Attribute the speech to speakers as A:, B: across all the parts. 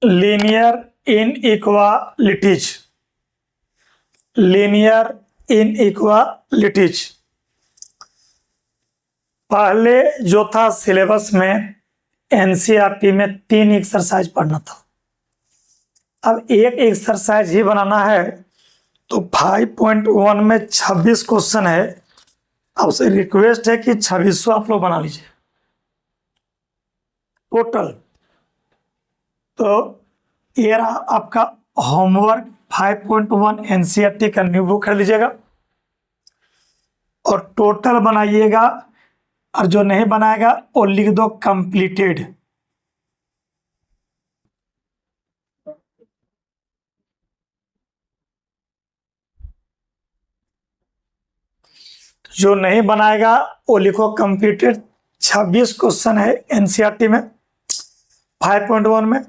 A: Linear inequalities. Linear inequalities पहले जो था सिलेबस में एनसीईआरटी में 3 एक्सरसाइज पढ़ना था। अब एक एक्सरसाइज ही बनाना है तो 5.1 में 26 क्वेश्चन है। आपसे रिक्वेस्ट है कि 2600 आप लोग बना लीजिए टोटल। तो ये रहा आपका होमवर्क 5.1 एनसीईआरटी का न्यू बुक खरीद लीजिएगा और टोटल बनाइएगा, और जो नहीं बनाएगा वो लिख दो कंप्लीटेड। जो नहीं बनाएगा वो लिखो कंप्लीटेड। 26 क्वेश्चन है एनसीईआरटी में 5.1 में,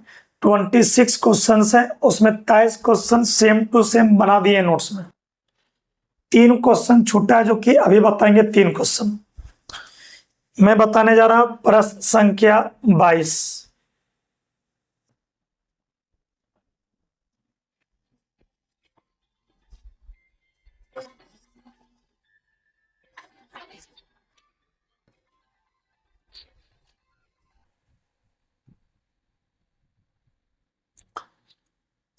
A: 26 क्वेश्चन है, उसमें 23 क्वेश्चन सेम टू सेम बना दिए नोट्स में। 3 क्वेश्चन छूटा है जो कि अभी बताएंगे। 3 क्वेश्चन मैं बताने जा रहा हूं। प्रश्न संख्या 22।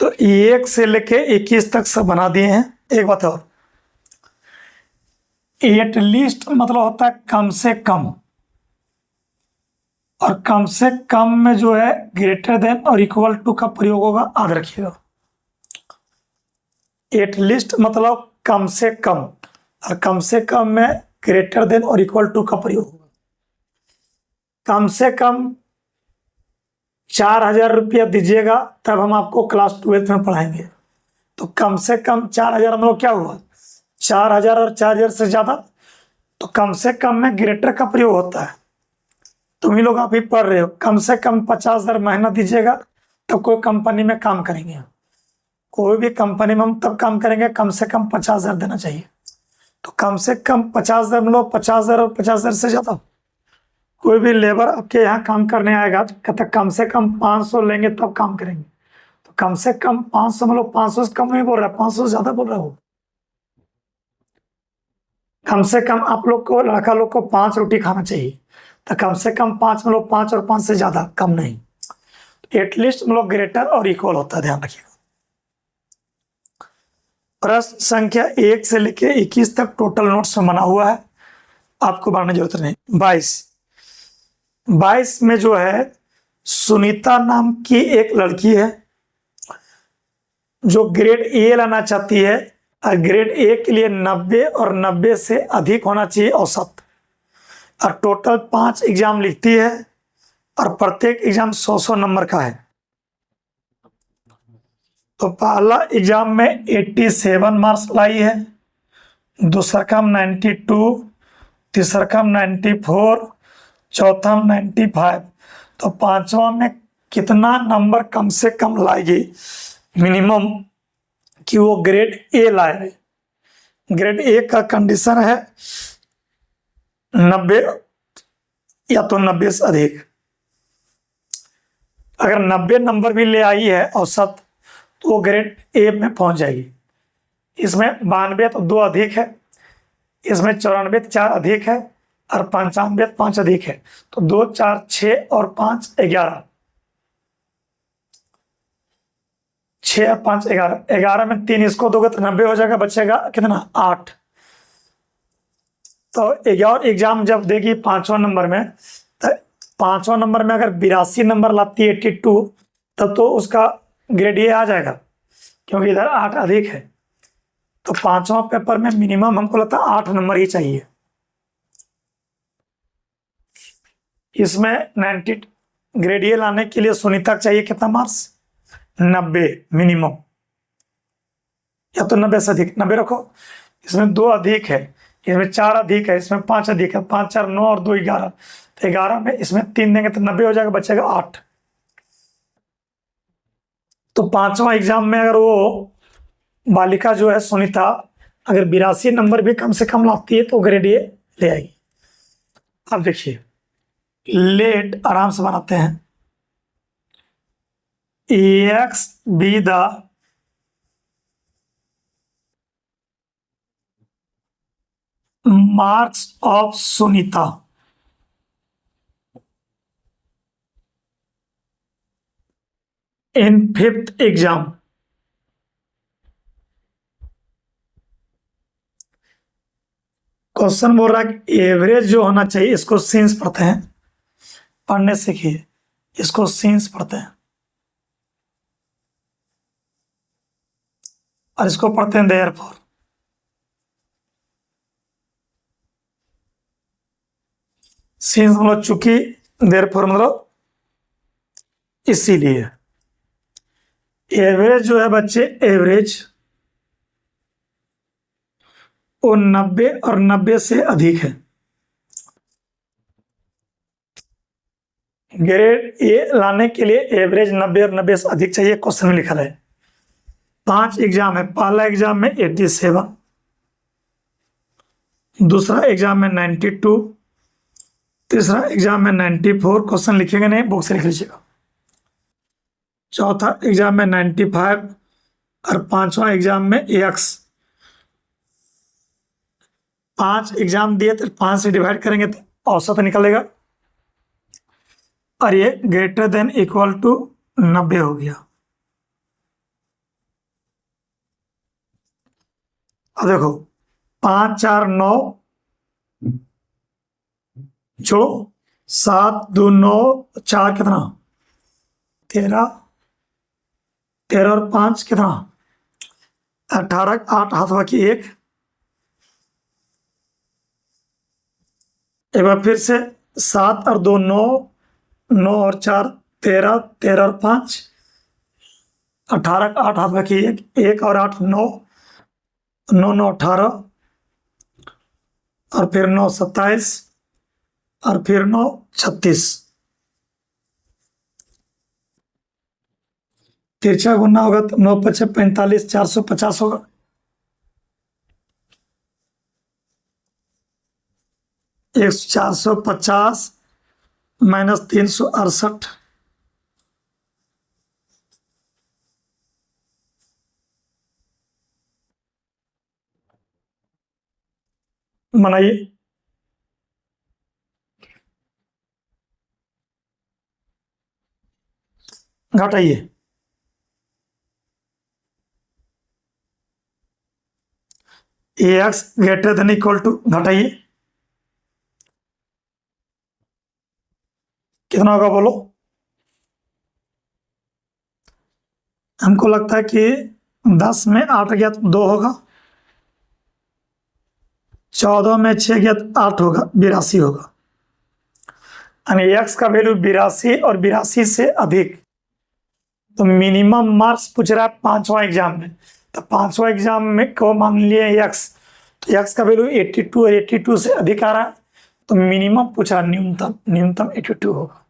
A: तो 1 से लेके 21 तक सब बना दिए हैं। एक बात और, एटलीस्ट मतलब होता है कम से कम, और कम से कम में जो है ग्रेटर देन और इक्वल टू का प्रयोग होगा, याद रखिएगा। एटलीस्ट मतलब कम से कम, और कम से कम में ग्रेटर देन और इक्वल टू का प्रयोग होगा। कम से कम 4000 रुपया दीजिएगा तब हम आपको क्लास 12th में पढ़ाएंगे। तो कम से कम 4000 मतलब क्या हुआ, 4000 और 4000 से ज्यादा, तो कम से कम में ग्रेटर का प्रयोग होता है। तुम ही लोग अभी पढ़ रहे हो, कम से कम 50,000 महीना दीजिएगा तो कोई कंपनी में काम करेंगे। कोई भी कंपनी में हम तब काम करेंगे कम से कम 50,000 देना चाहिए। तो कम से कम 50,000 मतलब 50,000 और 50,000 से ज्यादा। कोई भी लेबर आपके यहाँ काम करने आएगा तो कम से कम 500 लेंगे तब काम करेंगे। तो कम से कम 500 मतलब 500 से कम नहीं बोल रहा, 500 से ज्यादा बोल रहा हो। कम से कम आप लोग को, लड़का लोग को 5 रोटी खाना चाहिए। तो कम से कम 5 मतलब 5 और 5 से ज्यादा, कम नहीं। एटलीस्ट मतलब ग्रेटर और इक्वल होता है, ध्यान रखिएगा। प्रश्न संख्या 1 से लेके 21 तक टोटल नोट्स में बना हुआ है, आपको बनाने की जरूरत नहीं। 22 में जो है सुनीता नाम की एक लड़की है जो ग्रेड ए लाना चाहती है। ग्रेड ए के लिए 90 और 90 से अधिक होना चाहिए औसत, और टोटल 5 एग्जाम लिखती है और प्रत्येक एग्जाम 100 नंबर का है। तो पहला एग्जाम में 87 मार्क्स लाई है, दूसरा का 92, तीसरा का 94, चौथा 95। तो 5वां में कितना नंबर कम से कम लाएगी मिनिमम कि वो ग्रेड ए लाए। ग्रेड ए का कंडीशन है 90 या तो 90 से अधिक। अगर 90 नंबर भी ले आई है औसत तो वो ग्रेड ए में पहुंच जाएगी। इसमें 92 तो 2 अधिक है, इसमें 94 4 अधिक है, और 95 5 अधिक है। तो 2 4 6 और 5 11, 6 और 5 11, 11 में 3 इसको दोगे तो 90 हो जाएगा, बचेगा कितना 8। तो एग्जाम जब देगी 5वां नंबर में, तो 5वां नंबर में अगर 82 नंबर लाती है 82, तब तो उसका ग्रेड ए आ जाएगा, क्योंकि इधर 8 अधिक है। तो 5वां पेपर में मिनिमम हमको लगता है 8 नंबर ही चाहिए। इसमें 90 ग्रेड ए लाने के लिए सुनीता चाहिए कितना मार्क्स, 90 मिनिमम, या तो 90 से अधिक। 90 रखो। इसमें 2 अधिक है, इसमें 4 अधिक है, इसमें 5 अधिक है। 5 4 9 और 2 11। तो 11 में इसमें 3 देंगे तो 90 हो जाएगा, बचेगा 8। तो 5वां एग्जाम में अगर वो बालिका जो है सुनीता अगर 82 नंबर भी कम से कम लाती है तो ग्रेड ए ले आएगी। अब देखिए लेट आराम से बनाते हैं। AX be the marks of Sunita in 5th exam। Question बोल रहा है एवरेज जो होना चाहिए, इसको सीन्स पढ़ते हैं, पढ़ने सीखिए, इसको सीन्स पढ़ते हैं और इसको पढ़ते हैं देयरफॉर। सीन्स मतलब चूंकि, देयरफॉर मतलब इसीलिए। एवरेज जो है बच्चे, एवरेज वो 90 और 90 से अधिक है। ग्रेड ए लाने के लिए एवरेज 90 और 90 से अधिक चाहिए, क्वेश्चन में लिखा है। 5 एग्जाम है, पहला एग्जाम में 87, दूसरा एग्जाम में 92, तीसरा एग्जाम में 94, क्वेश्चन लिखेंगे नहीं, बुक से लिख लीजिएगा। चौथा एग्जाम में 95 और पांचवा एग्जाम में एक्स। 5 एग्जाम दिए तो 5 से डिवाइड करेंगे तो औसत निकलेगा, और ये ग्रेटर देन इक्वल टू 90 हो गया। अब देखो 5 4 9 जो 7 2 9 4 कितना 13, 13 और 5 कितना 18, 8 हाथ बाकी 1। एक बार फिर से 7 और 2 9, 9 और 4 13, 13 और 5 18, 8 हाथ बाकी 1, 1 और 8 9, 9 9 18, और फिर 9 27, और फिर 9 36। तिरछा गुना होगा तो 9 5 45, 450 होगा। एक 450 माइनस 368, बनाइए। घटाइए, x greater than equal to, घटाइए कितना होगा बोलो। हमको लगता है कि 10 में 8 गया तो 2 होगा, 14 में 6 गया तो 8 होगा, 82 होगा। यानी एक्स का वैल्यू 82 और 82 से अधिक। तो मिनिमम मार्क्स पूछ रहा है 5वां एग्जाम में, तो 5वां एग्जाम में को मान लिए एक्स, तो एक्स का वैल्यू 82 और 82 से अधिक आ रहा है, तो मिनिमम पूछ रहा है, न्यूनतम 82 होगा।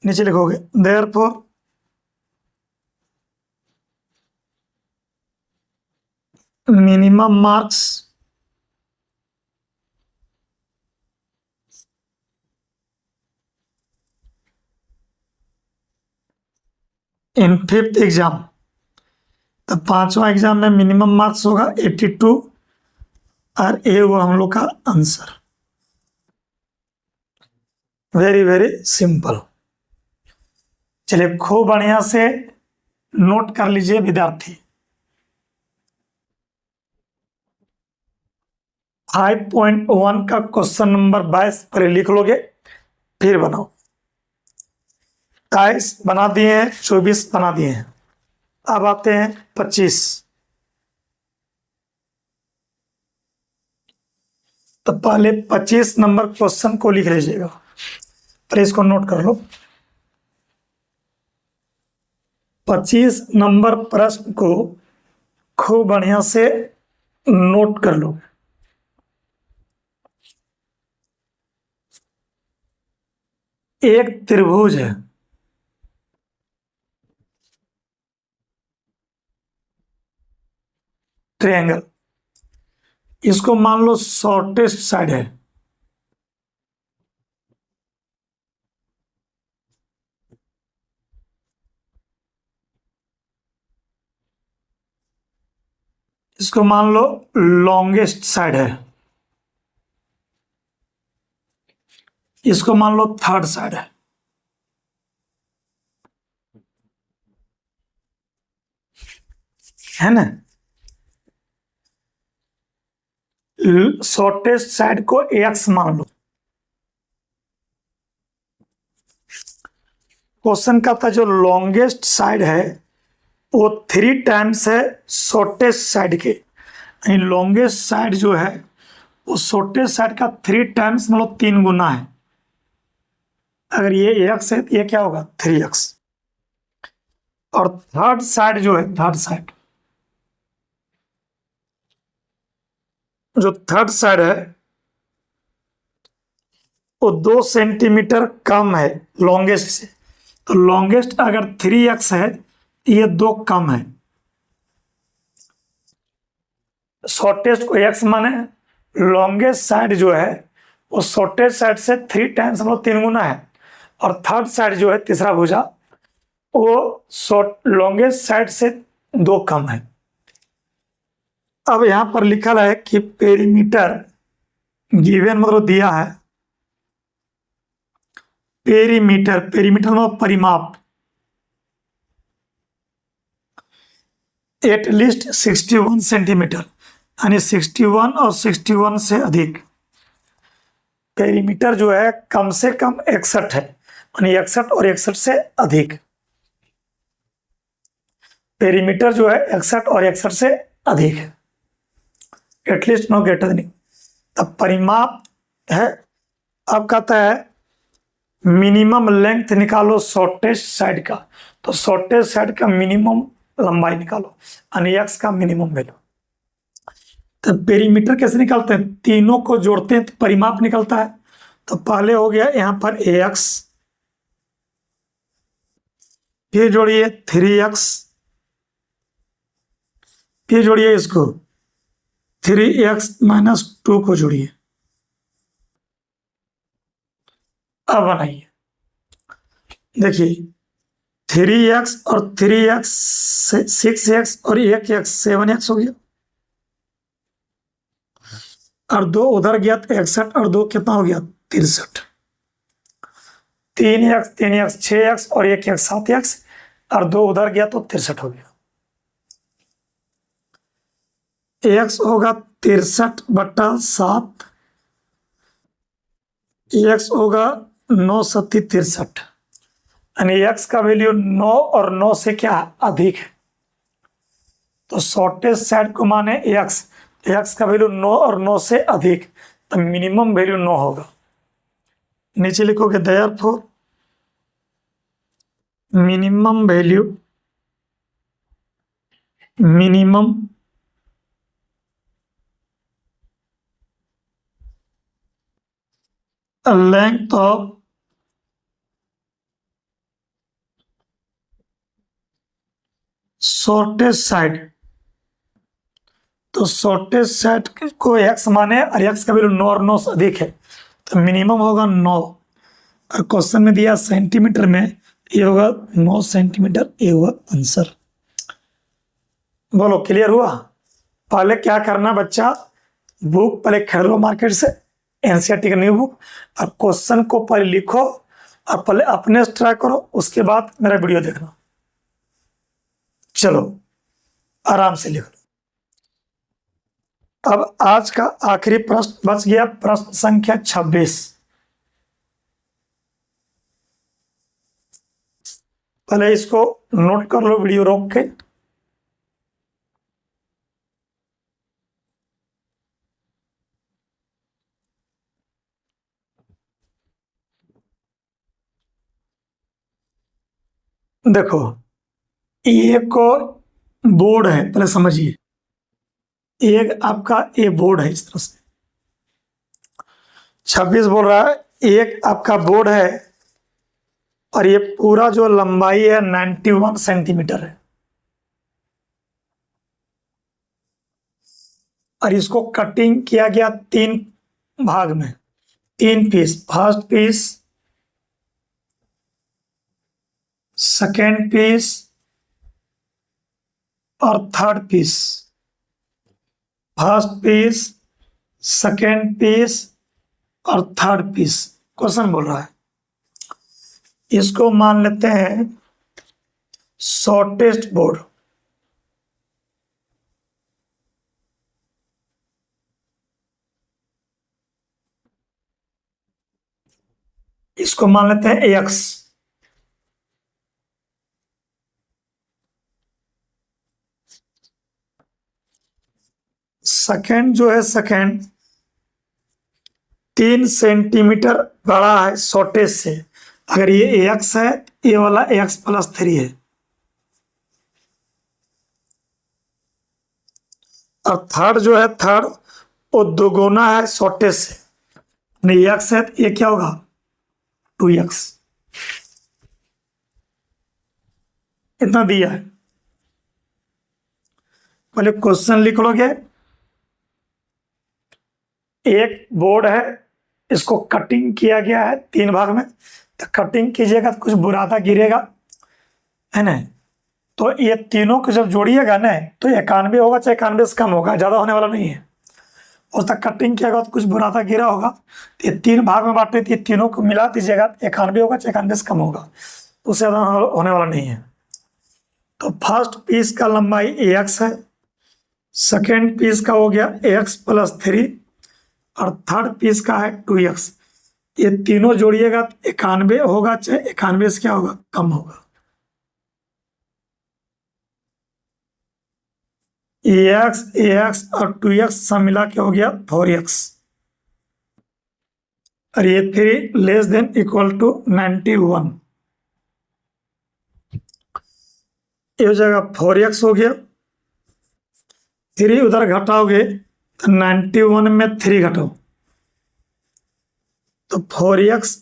A: नीचे लिखोगे therefore minimum marks in 5th exam. तो 5वां एग्जाम में मिनिमम मार्क्स होगा 82, और ए हुआ हम लोग का आंसर। Very very simple. चलिए खूब बढ़िया से नोट कर लीजिए विद्यार्थी। 5.1 का क्वेश्चन नंबर 22 पर लिख लोगे, फिर बनाओ। 23 बना दिए हैं, 24 बना दिए हैं, अब आते हैं 25। तो पहले 25 नंबर क्वेश्चन को लिख लीजिएगा, पहले इसको नोट कर लो। 25 नंबर प्रश्न को खूब बढ़िया से नोट कर लो। एक त्रिभुज है, ट्रायंगल, इसको मान लो शॉर्टेस्ट साइड है, इसको मान लो लॉन्गेस्ट साइड है, इसको मान लो थर्ड साइड है ना। शॉर्टेस्ट साइड को एक्स मान लो। क्वेश्चन का था जो लॉन्गेस्ट साइड है वो 3 टाइम्स है शॉर्टेस्ट साइड के, यानी लॉन्गेस्ट साइड जो है वो शॉर्टेस्ट साइड का 3 टाइम्स मतलब 3 गुना है। अगर ये एक्स है तो ये क्या होगा 3x। और थर्ड साइड जो है, थर्ड साइड जो थर्ड साइड है वो 2 सेंटीमीटर कम है लॉन्गेस्ट से। तो लॉन्गेस्ट अगर 3x है ये 2 कम है। शॉर्टेस्ट को x माने, लॉन्गेस्ट साइड जो है वो शॉर्टेस्ट साइड से 3 टाइम्स मतलब 3 गुना है। और थर्ड साइड जो है तीसरा भुजा वो शॉर्ट लॉन्गेस्ट साइड से 2 कम है। अब यहां पर लिखा है कि पेरीमीटर गिवन मतलब दिया है, पेरीमीटर, पेरीमीटर मतलब परिमाप, एटलीस्ट 61 सेंटीमीटर, यानी 61 और 61 से अधिक। पेरीमीटर जो है कम से कम 61 है, यानी 61 और 61 से अधिक। पेरीमीटर जो है 61 और 61 से अधिक है, एटलीस्ट नो ग्रेटर देन। तब परिमाप है। अब कहता है मिनिमम लेंथ निकालो शॉर्टेस्ट साइड का। तो शॉर्टेस्ट साइड का मिनिमम लंबाई निकालो, यानी एक्स का मिनिमम वैल्यू। तो पेरीमीटर कैसे निकालते हैं, तीनों को जोड़ते हैं तो परिमाप निकलता है। तो पहले हो गया यहां पर ax, फिर जोड़िए 3x, फिर जोड़िए इसको 3x माइनस 2 को जोड़िए। अब बनाइए, देखिए 3x और 3x 6x और 1x 7x हो गया, और 2 उधर गया तो 61 और 2 कितना हो गया 63। 3x 3x 6x और 1x 7x और 2 उधर गया तो 63 हो गया। x होगा 63/7, x होगा 9 सत्ती 63, यानी x का वैल्यू 9 और 9 से क्या अधिक है। तो शॉर्टेस्ट साइड को माने x, x का वैल्यू 9 और 9 से अधिक, तो मिनिमम वैल्यू 9 होगा। नीचे लिखोगे therefore minimum value, minimum length of shortest side. तो शॉर्टेस्ट साइड को x माने और x का वैल्यू 9 और 9 से अधिक है, तो मिनिमम होगा 9। और क्वेश्चन में दिया सेंटीमीटर में, ये होगा 9 सेंटीमीटर, ये हुआ आंसर। बोलो क्लियर हुआ। पहले क्या करना बच्चा, बुक पहले खरीद लो मार्केट से, एनसीईआरटी का न्यू बुक, और क्वेश्चन को पहले लिखो और पहले अपने से ट्राई करो, उसके बाद मेरा वीडियो देखना। चलो आराम से लिख लो। अब आज का आखिरी प्रश्न बच गया, प्रश्न संख्या 26। पहले इसको नोट कर लो वीडियो रोक के। देखो ये को बोर्ड है, पहले समझिए, एक आपका ये बोर्ड है इस तरह से। 26 बोल रहा है एक आपका बोर्ड है और ये पूरा जो लंबाई है 91 सेंटीमीटर है, और इसको कटिंग किया गया 3 भाग में, 3 piece, first piece, second piece और third piece. First piece, second piece और थर्ड पीस क्वेश्चन बोल रहा है। इसको मान लेते हैं शॉर्टेस्ट बोर्ड। इसको मान लेते हैं एक्स। सेकेंड जो है, सेकेंड 3 सेंटीमीटर बड़ा है शॉर्टेज से। अगर ये एक्स है, ये वाला x+3 है। और थर्ड जो है, थर्ड वो दोगुना है शॉर्टेज से। नहीं एक्स है तो ये क्या होगा, 2x। इतना दिया है। पहले क्वेश्चन लिख लोगे। एक बोर्ड है, इसको कटिंग किया गया है 3 भाग में। तो कटिंग कीजिएगा तो कुछ बुरादा गिरेगा, है ना। तो ये तीनों को जब जोड़िएगा ना तो 91 होगा, चाहे 91 से कम होगा, ज़्यादा होने वाला नहीं है। उस तक कटिंग किया तो कुछ बुरादा गिरा होगा। तो ये 3 भाग में बांटे, ये तीनों को मिला दीजिएगा, 91 होगा, चाहे 91 से कम होगा, उससे ज़्यादा होने वाला नहीं है। तो फर्स्ट पीस का लंबाई x है, सेकेंड पीस का हो गया x+3 और थर्ड पीस का है 2x। ये तीनों जोड़िएगा तो 91 होगा, चाहे 91 से क्या होगा, कम होगा। ax और 2x सब मिला के हो गया 4x। और ये 3 लेस देन इक्वल टू 91। ये हो जाएगा 4x हो गया। 3 उधर घटाओगे तो 91 में 3 घटाओ तो 4x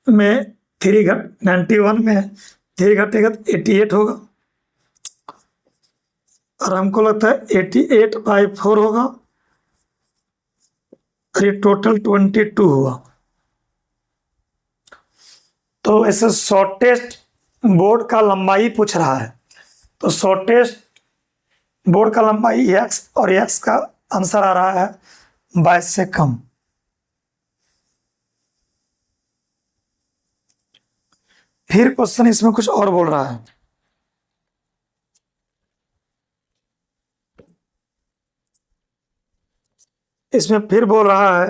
A: में 91 में 3 घटेगा तो 88 होगा। और हमको लगता है 88/4 होगा। और ये टोटल 22 हुआ। तो ऐसे शॉर्टेस्ट बोर्ड का लंबाई पूछ रहा है। तो शॉर्टेस्ट बोर्ड का लंबाई x और x का आंसर आ रहा है 22 से कम। फिर क्वेश्चन इसमें कुछ और बोल रहा है। इसमें फिर बोल रहा है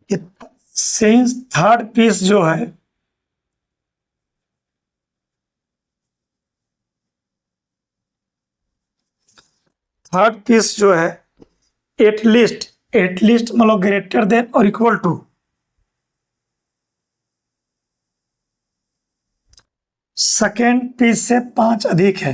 A: कि सिंस थर्ड पीस जो है एटलीस्ट मतलब ग्रेटर देन और इक्वल टू सेकेंड पीस से 5 अधिक है।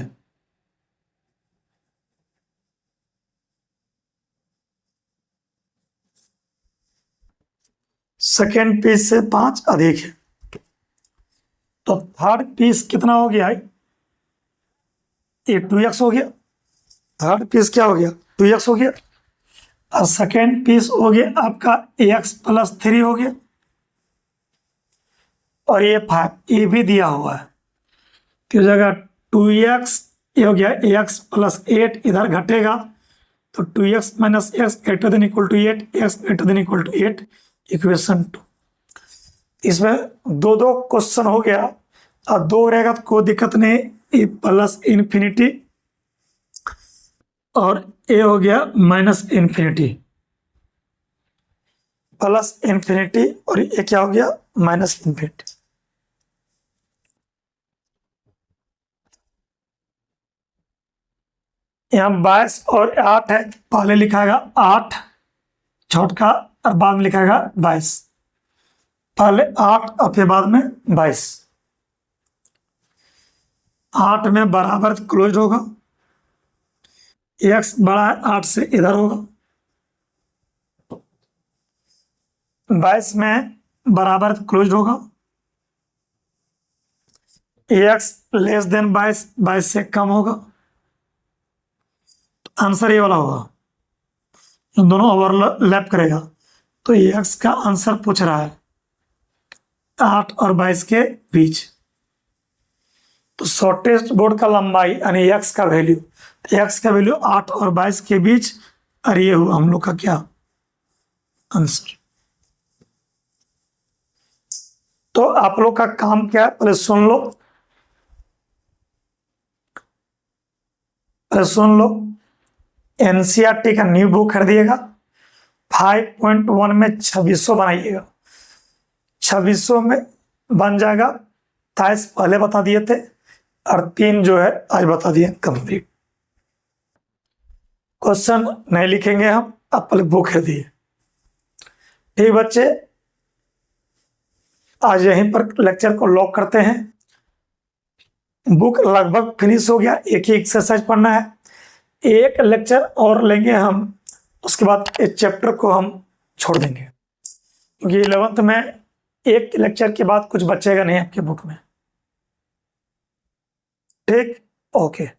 A: सेकेंड पीस से 5 अधिक है। तो थर्ड पीस कितना हो गया, ये 2x हो गया। थर्ड पीस क्या हो गया, 2x हो गया। और सेकेंड पीस हो गया आपका x+3 हो गया। और ये 5 ये भी दिया हुआ है तो जगह 2x ये हो गया, x+8 इधर घटेगा तो 2x - x greater than equal to 8, x greater than equal to 8, equation 2। इसमें 2 क्वेश्चन हो गया। और 2 रहेगा तो कोई दिक्कत नहीं, ये +∞ और ये हो गया -∞। +∞ और ये क्या हो गया, -∞। यहाँ 22 और 8 है, पहले लिखाएगा 8 छोटका और बाद में लिखाएगा 22। पहले 8 और फिर बाद में 22। 8 में बराबर क्लोज होगा, x बड़ा है 8 से, इधर होगा। 22 में बराबर क्लोज होगा, x लेस देन 22 से कम होगा। तो आंसर ये वाला होगा, दोनों ओवरलैप करेगा। तो x का आंसर पूछ रहा है 8 और 22 के बीच। तो शॉर्टेस्ट बोर्ड का लंबाई यानी x का वैल्यू 8 और 22 के बीच और ये हुआ हम लोग का क्या आंसर। तो आप लोग का काम क्या है, पहले सुन लो, एनसीईआरटी का न्यू बुक खरीदिएगा, 5.1 में 2600 बनाइएगा, 2600 में बन जाएगा, 28 पहले बता दिए थे और 3 जो है आज बता दिए कंप्लीट। क्वेश्चन नहीं लिखेंगे हम, आप पहले बुक खरीदिए। ठीक बच्चे, आज यहीं पर लेक्चर को लॉक करते हैं। बुक लगभग फिनिश हो गया, एक ही एक्सरसाइज पढ़ना है, एक लेक्चर और लेंगे हम, उसके बाद इस चैप्टर को हम छोड़ देंगे, क्योंकि 11th में एक लेक्चर के बाद कुछ बचेगा नहीं आपके बुक में। ठीक, ओके।